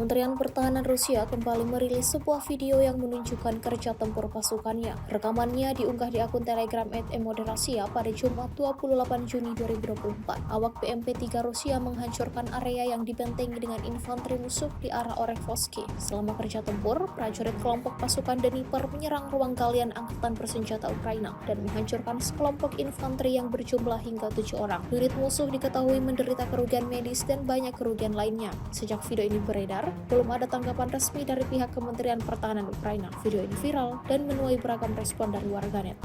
Kementerian Pertahanan Rusia kembali merilis sebuah video yang menunjukkan kerja tempur pasukannya. Rekamannya diunggah di akun Telegram @emoderasiya pada Jumat 28 Juni 2024. Awak BMP-3 Rusia menghancurkan area yang dibentengi dengan infanteri musuh di arah Orekhovsky. Selama kerja tempur, prajurit kelompok pasukan Dnipro menyerang ruang galian angkatan bersenjata Ukraina dan menghancurkan sekelompok infanteri yang berjumlah hingga 7 orang. Unit musuh diketahui menderita kerugian medis dan banyak kerugian lainnya. Sejak video ini beredar, belum ada tanggapan resmi dari pihak Kementerian Pertahanan Ukraina. Video ini viral dan menuai beragam respon dari warganet.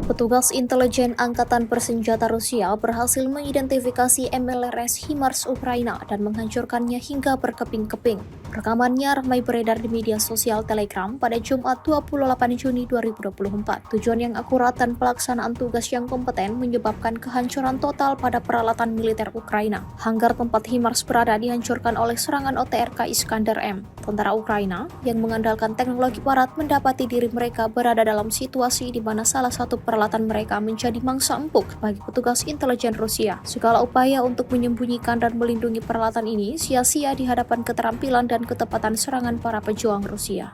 Petugas intelijen Angkatan Bersenjata Rusia berhasil mengidentifikasi MLRS HIMARS Ukraina dan menghancurkannya hingga berkeping-keping. Rekamannya ramai beredar di media sosial Telegram pada Jumat 28 Juni 2024. Tujuan yang akurat dan pelaksanaan tugas yang kompeten menyebabkan kehancuran total pada peralatan militer Ukraina. Hanggar tempat HIMARS berada dihancurkan oleh serangan OTRK Iskander-M. Tentara Ukraina yang mengandalkan teknologi barat mendapati diri mereka berada dalam situasi di mana salah satu peralatan mereka menjadi mangsa empuk bagi petugas intelijen Rusia. Segala upaya untuk menyembunyikan dan melindungi peralatan ini sia-sia di hadapan keterampilan dan ketepatan serangan para pejuang Rusia.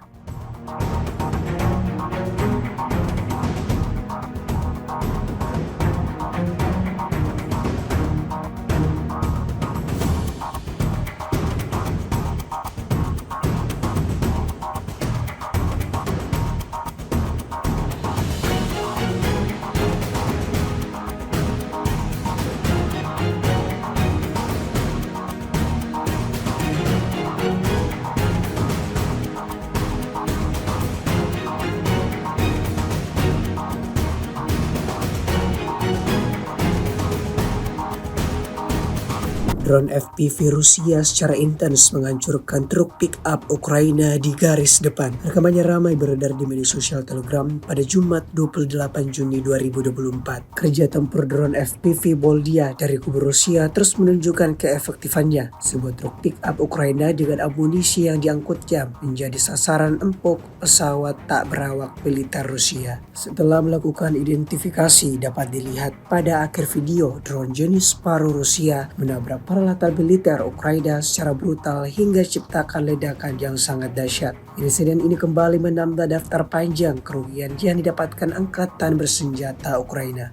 Drone FPV Rusia secara intens menghancurkan truk pick-up Ukraina di garis depan. Rekamannya ramai beredar di media sosial Telegram pada Jumat 28 Juni 2024. Kerja tempur drone FPV Boldia dari kubu Rusia terus menunjukkan keefektifannya. Sebuah truk pick-up Ukraina dengan amunisi yang diangkutnya menjadi sasaran empuk pesawat tak berawak militer Rusia. Setelah melakukan identifikasi, dapat dilihat pada akhir video drone jenis Paru Rusia menabrak peralatan militer Ukraina secara brutal hingga ciptakan ledakan yang sangat dahsyat. Insiden ini kembali menambah daftar panjang kerugian yang didapatkan angkatan bersenjata Ukraina.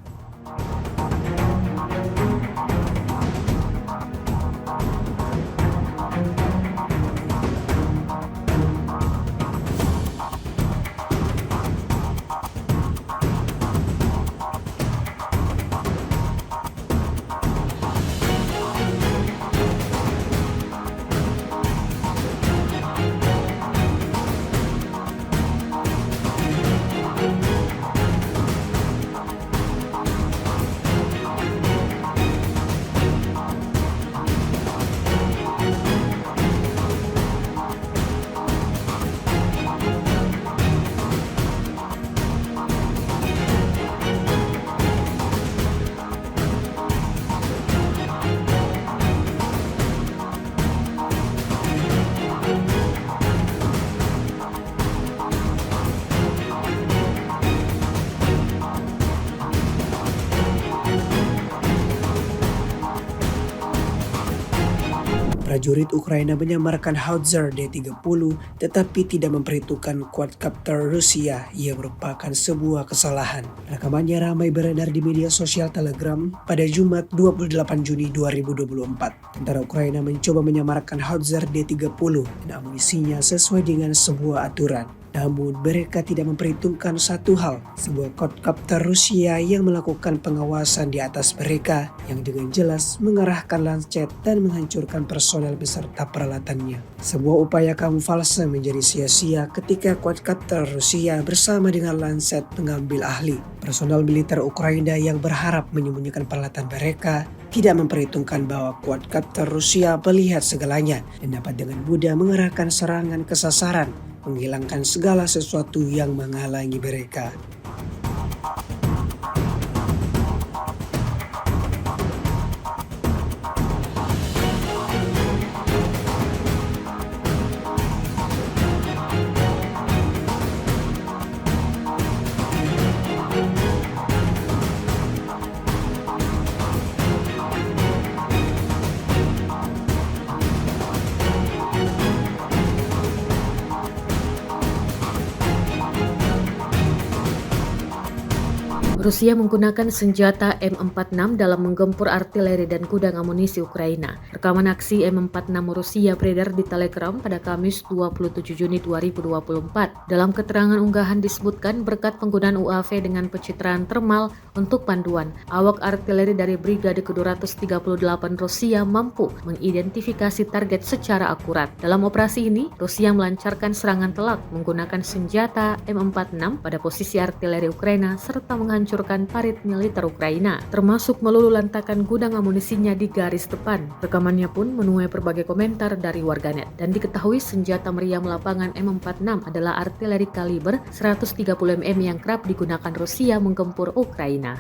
Prajurit Ukraina menyamarkan Howitzer D-30 tetapi tidak memperhitungkan quadcopter Rusia yang merupakan sebuah kesalahan. Rekamannya ramai beredar di media sosial Telegram pada Jumat 28 Juni 2024. Tentara Ukraina mencoba menyamarkan Howitzer D-30 dan amunisinya sesuai dengan sebuah aturan. Namun mereka tidak memperhitungkan satu hal, sebuah quadcopter Rusia yang melakukan pengawasan di atas mereka yang dengan jelas mengarahkan Lancet dan menghancurkan personel beserta peralatannya. Sebuah upaya kamuflase menjadi sia-sia ketika quadcopter Rusia bersama dengan Lancet mengambil alih. Personel militer Ukraina yang berharap menyembunyikan peralatan mereka tidak memperhitungkan bahwa quadcopter Rusia melihat segalanya dan dapat dengan mudah mengarahkan serangan ke sasaran, menghilangkan segala sesuatu yang menghalangi mereka. Rusia menggunakan senjata M46 dalam menggempur artileri dan gudang amunisi Ukraina. Rekaman aksi M46 Rusia beredar di Telegram pada Kamis 27 Juni 2024. Dalam keterangan unggahan disebutkan berkat penggunaan UAV dengan pencitraan termal untuk panduan, awak artileri dari Brigade ke-238 Rusia mampu mengidentifikasi target secara akurat. Dalam operasi ini, Rusia melancarkan serangan telak menggunakan senjata M46 pada posisi artileri Ukraina serta menghancurkan parit militer Ukraina, termasuk meluluhlantakkan gudang amunisinya di garis depan. Rekamannya pun menuai berbagai komentar dari warganet, dan diketahui senjata meriam lapangan M46 adalah artileri kaliber 130 mm yang kerap digunakan Rusia menggempur Ukraina.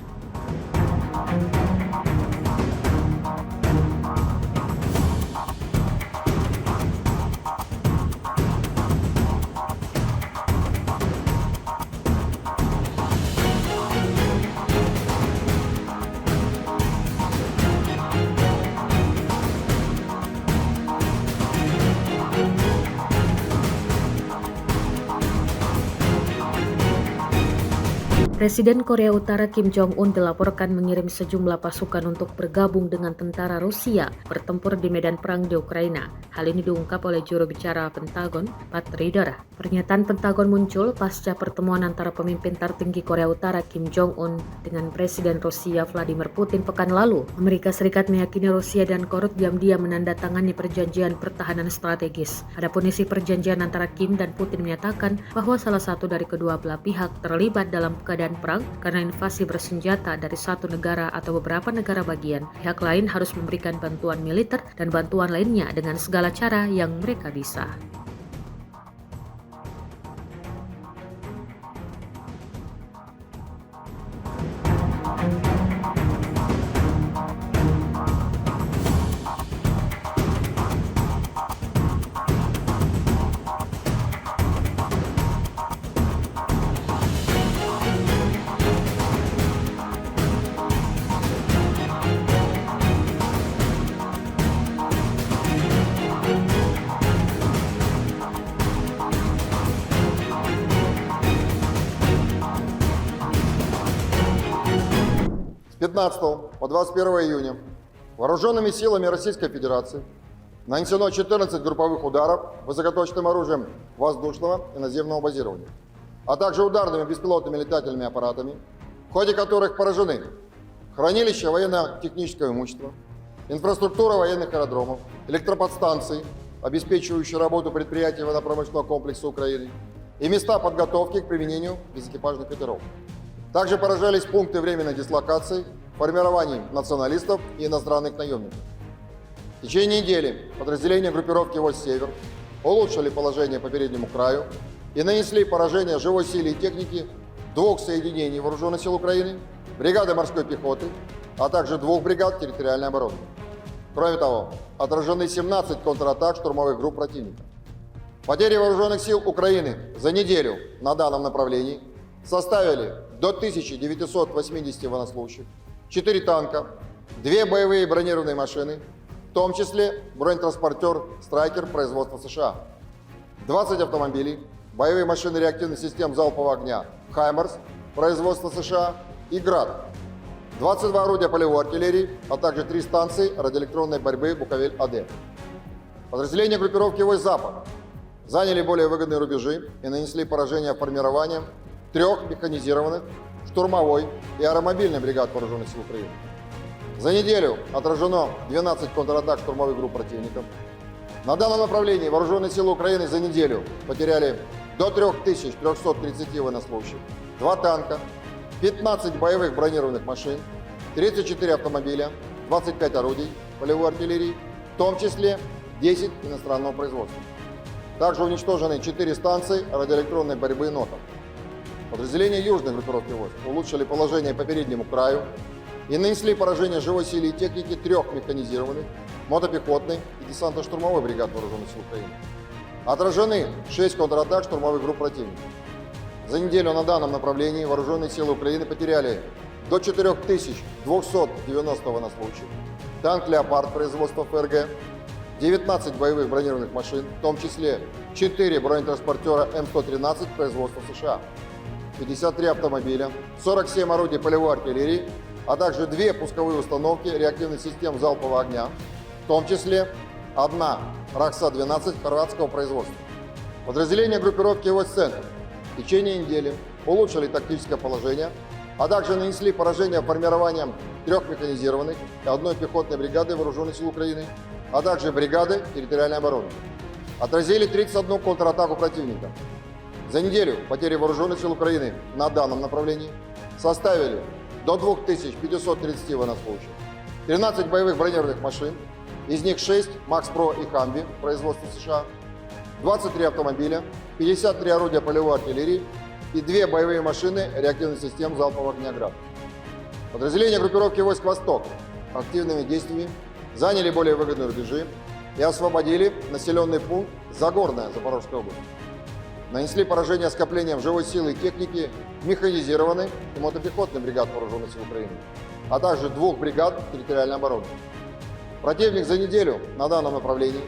Presiden Korea Utara Kim Jong-un dilaporkan mengirim sejumlah pasukan untuk bergabung dengan tentara Rusia bertempur di medan perang di Ukraina. Hal ini diungkap oleh juru bicara Pentagon, Pat Ryder. Pernyataan Pentagon muncul pasca pertemuan antara pemimpin tertinggi Korea Utara Kim Jong-un dengan Presiden Rusia Vladimir Putin pekan lalu. Amerika Serikat meyakini Rusia dan Korea diam-diam menandatangani perjanjian pertahanan strategis. Adapun isi perjanjian antara Kim dan Putin menyatakan bahwa salah satu dari kedua belah pihak terlibat dalam keadaan perang karena invasi bersenjata dari satu negara atau beberapa negara bagian. Pihak lain harus memberikan bantuan militer dan bantuan lainnya dengan segala cara yang mereka bisa. С 15 по 21 июня вооруженными силами Российской Федерации нанесено 14 групповых ударов высокоточным оружием воздушного и наземного базирования, а также ударными беспилотными летательными аппаратами, в ходе которых поражены хранилища военно-технического имущества, инфраструктура военных аэродромов, электроподстанции, обеспечивающие работу предприятий военно-промышленного комплекса Украины, и места подготовки к применению безэкипажных катеров. Также поражались пункты временной дислокации, формирований националистов и иностранных наемников. В течение недели подразделения группировки «Войск Север» улучшили положение по переднему краю и нанесли поражение живой силе и технике двух соединений Вооруженных сил Украины, бригады морской пехоты, а также двух бригад территориальной обороны. Кроме того, отражены 17 контратак штурмовых групп противника. Потери Вооруженных сил Украины за неделю на данном направлении составили до 1980 военнослужащих, 4 танка, 2 боевые бронированные машины, в том числе бронетранспортер «Страйкер» производства США, 20 автомобилей, боевые машины реактивных систем залпового огня «Хаймерс» производства США и «Град», 22 орудия полевой артиллерии, а также 3 станции радиоэлектронной борьбы «Буковель-АД». Подразделения группировки «Войск Запад» заняли более выгодные рубежи и нанесли поражение формированием 3 механизированных, штурмовой и аэромобильной бригад вооруженных сил Украины. За неделю отражено 12 контратак штурмовых групп противников. На данном направлении вооруженные силы Украины за неделю потеряли до 3330 военнослужащих, 2 танка, 15 боевых бронированных машин, 34 автомобиля, 25 орудий полевой артиллерии, в том числе 10 иностранного производства. Также уничтожены 4 станции радиоэлектронной борьбы НОТов. Подразделения южной группировки войск улучшили положение по переднему краю и нанесли поражение живой силе и техники 3 механизированных, мотопехотной и десантно-штурмовой бригад вооруженных сил Украины. Отражены 6 контратак штурмовых групп противника. За неделю на данном направлении вооруженные силы Украины потеряли до 4290 военнослужащих, танк «Леопард» производства ФРГ, 19 боевых бронированных машин, в том числе 4 бронетранспортера М113 производства США, 53 автомобиля, 47 орудий полевой артиллерии, а также 2 пусковые установки реактивных систем залпового огня, в том числе 1 РАКСа-12 хорватского производства. Подразделения группировки войск «Центр» в течение недели улучшили тактическое положение, а также нанесли поражение формированием 3 механизированных и 1 пехотной бригады вооруженных сил Украины, а также бригады территориальной обороны. Отразили 31 контратаку противника. За неделю потери вооруженных сил Украины на данном направлении составили до 2530 военнослужащих, 13 боевых бронированных машин, из них 6 МАКС-ПРО и Хамви производства США, 23 автомобиля, 53 орудия полевой артиллерии и 2 боевые машины реактивных систем залпового огня «Град». Подразделения группировки войск «Восток» активными действиями заняли более выгодные рубежи и освободили населенный пункт Загорная Запорожской области. Нанесли поражение скоплением живой силы и техники механизированной и мотопехотной бригад вооруженных сил Украины, а также 2 бригад территориальной обороны. Противник за неделю на данном направлении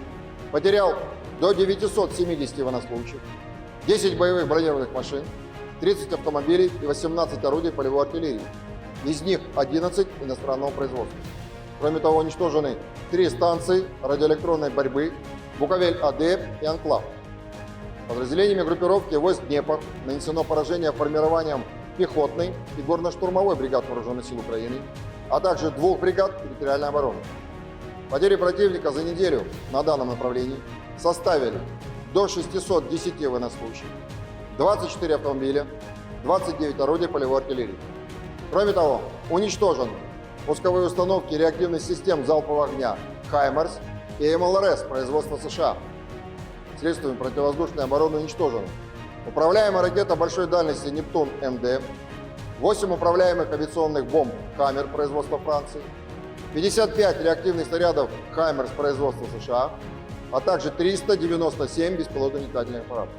потерял до 970 военнослужащих, 10 боевых бронированных машин, 30 автомобилей и 18 орудий полевой артиллерии, из них 11 иностранного производства. Кроме того, уничтожены 3 станции радиоэлектронной борьбы Буковель-АД и Анклав. Подразделениями группировки войск Днепр нанесено поражение формированием пехотной и горно-штурмовой бригад вооруженных сил Украины, а также 2 бригад территориальной обороны. Потери противника за неделю на данном направлении составили до 610 военнослужащих, 24 автомобиля, 29 орудий полевой артиллерии. Кроме того, уничтожены пусковые установки реактивных систем залпового огня «Хаймерс» и МЛРС производства США. Средствами противовоздушной обороны уничтожены управляемая ракета большой дальности «Нептун-МД», 8 управляемых авиационных бомб «Хаммер» производства Франции, 55 реактивных снарядов «Хаймерс» производства США, а также 397 беспилотных летательных аппаратов.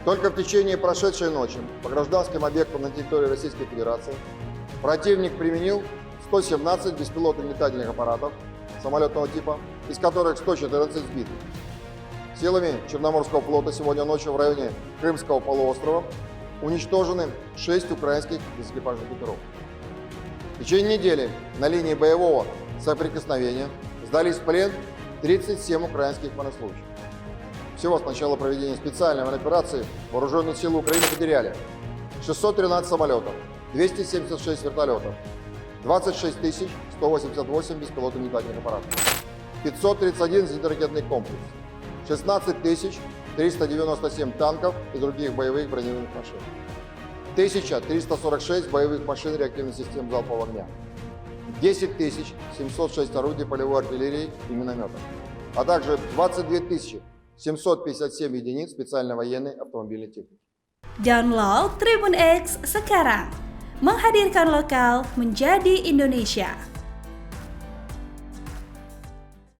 Только в течение прошедшей ночи по гражданским объектам на территории Российской Федерации противник применил 117 беспилотных летательных аппаратов самолетного типа, из которых 114 сбиты. Силами Черноморского флота сегодня ночью в районе Крымского полуострова уничтожены 6 украинских бескрепажных катеров. В течение недели на линии боевого соприкосновения сдались в плен 37 украинских военнослужащих. Всего с начала проведения специальной операции вооруженные силы Украины потеряли 613 самолетов, 276 вертолетов, 26 188 беспилотных летательных аппаратов, 531 зенитно-ракетный комплекс, 16 397 танков и других боевых бронированных машин, 1346 боевых машин реактивных систем залпового огня, 10 706 орудий полевой артиллерии и минометов, а также 22 757 единиц специальной военной автомобильной техники. Download Tribun X sekarang, menghadirkan lokal menjadi Indonesia.